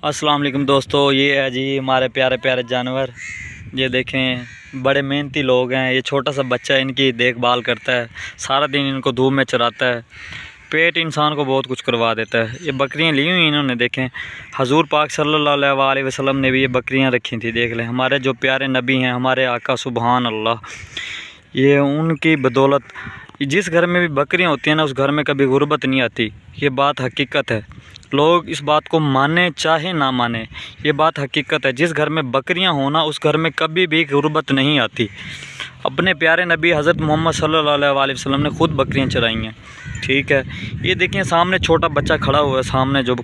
अस्सलाम वालेकुम दोस्तों, ये है जी हमारे प्यारे प्यारे जानवर। ये देखें, बड़े मेहनती लोग हैं। ये छोटा सा बच्चा इनकी देखभाल करता है, सारा दिन इनको धूप में चराता है। पेट इंसान को बहुत कुछ करवा देता है। ये बकरियां ली हुई इन्होंने, देखें हजूर पाक सल्लल्लाहु अलैहि वसल्लम ने भी ये बकरियां रखी थी। देख लें, हमारे जो प्यारे नबी हैं, हमारे आका सुबहान अल्लाह, ये उनकी बदौलत जिस घर में भी बकरियां होती हैं ना, उस घर में कभी गुर्बत नहीं आती। ये बात हकीकत है। लोग इस बात को माने चाहे ना माने, ये बात हकीकत है। जिस घर में बकरियां हो ना, उस घर में कभी भी गुर्बत नहीं आती। अपने प्यारे नबी हज़रत मोहम्मद सल्लल्लाहु अलैहि वसल्लम ने खुद बकरियां चराई हैं। ठीक है, ये देखिए सामने छोटा बच्चा खड़ा हुआ है, सामने जो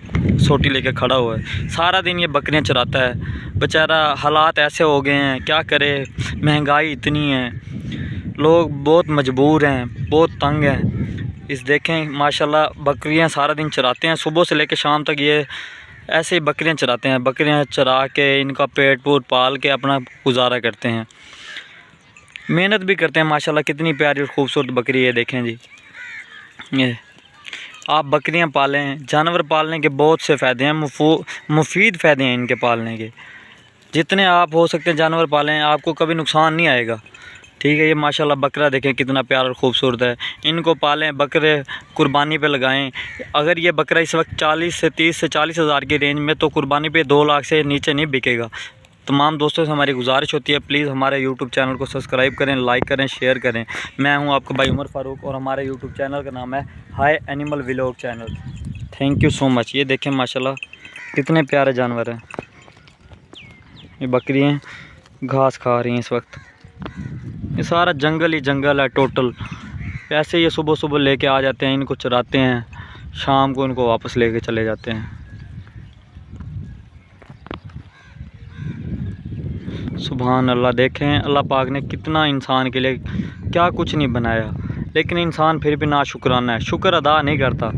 सोटी लेकर खड़ा हुआ है, सारा दिन ये बकरियां चराता है। बेचारा हालात ऐसे हो गए हैं, क्या करे, महंगाई इतनी है, लोग बहुत मजबूर हैं, बहुत तंग हैं। इस देखें माशाल्लाह बकरियां सारा दिन चराते हैं, सुबह से लेकर शाम तक ये ऐसे ही बकरियां चराते हैं। बकरियां चरा के इनका पेट पूट पाल के अपना गुजारा करते हैं, मेहनत भी करते हैं। माशाल्लाह कितनी प्यारी और ख़ूबसूरत बकरी है। देखें जी, ये आप बकरियां पालें, जानवर पालने के बहुत से फ़ायदे हैं, मुफीद फ़ायदे हैं इनके पालने के। जितने आप हो सकते हैं जानवर पालें, आपको कभी नुकसान नहीं आएगा। ठीक है, ये माशाल्लाह बकरा देखें कितना प्यारा और ख़ूबसूरत है। इनको पालें, बकरे कुर्बानी पे लगाएं। अगर ये बकरा इस वक्त 30 से 40 हज़ार की रेंज में, तो कुर्बानी पे 2 लाख से नीचे नहीं बिकेगा। तमाम दोस्तों से हमारी गुजारिश होती है, प्लीज़ हमारे यूट्यूब चैनल को सब्सक्राइब करें, लाइक करें, शेयर करें। मैं हूं आपका भाई उमर फ़ारूक और हमारे यूट्यूब चैनल का नाम है high animal vlog channel. Thank you so much. ये देखें माशाल्लाह कितने प्यारे जानवर हैं। ये बकरियाँ घास खा रही हैं इस वक्त। ये सारा जंगल ही जंगल है टोटल। ऐसे ये सुबह सुबह लेके आ जाते हैं, इनको चराते हैं, शाम को इनको वापस लेके चले जाते हैं। सुभान अल्लाह। देखें अल्लाह पाक ने कितना इंसान के लिए क्या कुछ नहीं बनाया, लेकिन इंसान फिर भी नाशुक्राना है, शुक्र अदा नहीं करता।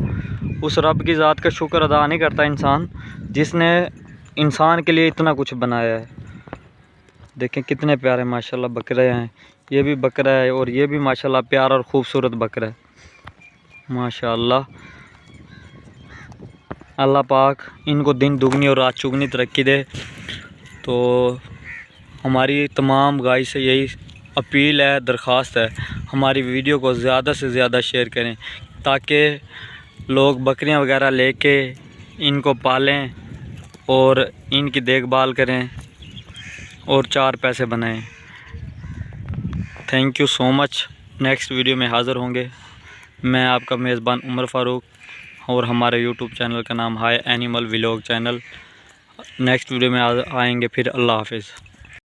उस रब की ज़ात का शुक्र अदा नहीं करता इंसान, जिसने इंसान के लिए इतना कुछ बनाया है। देखें कितने प्यारे माशाल्लाह बकरे हैं। ये भी बकरा है और ये भी माशाल्लाह प्यारा और ख़ूबसूरत बकरा है माशाल्लाह। अल्लाह पाक इनको दिन दुगनी और रात चुगनी तरक्की दे। तो हमारी तमाम गाय से यही अपील है, दरख्वास्त है, हमारी वीडियो को ज़्यादा से ज़्यादा शेयर करें, ताकि लोग बकरियां वगैरह लेके इनको पालें और इनकी देखभाल करें और 4 पैसे बनाएं। Thank you so much. Next video में हाज़िर होंगे। मैं आपका मेज़बान उमर फ़ारूक और हमारे यूट्यूब चैनल का नाम high animal vlog channel. Next video में आएंगे फिर। अल्लाह हाफिज़।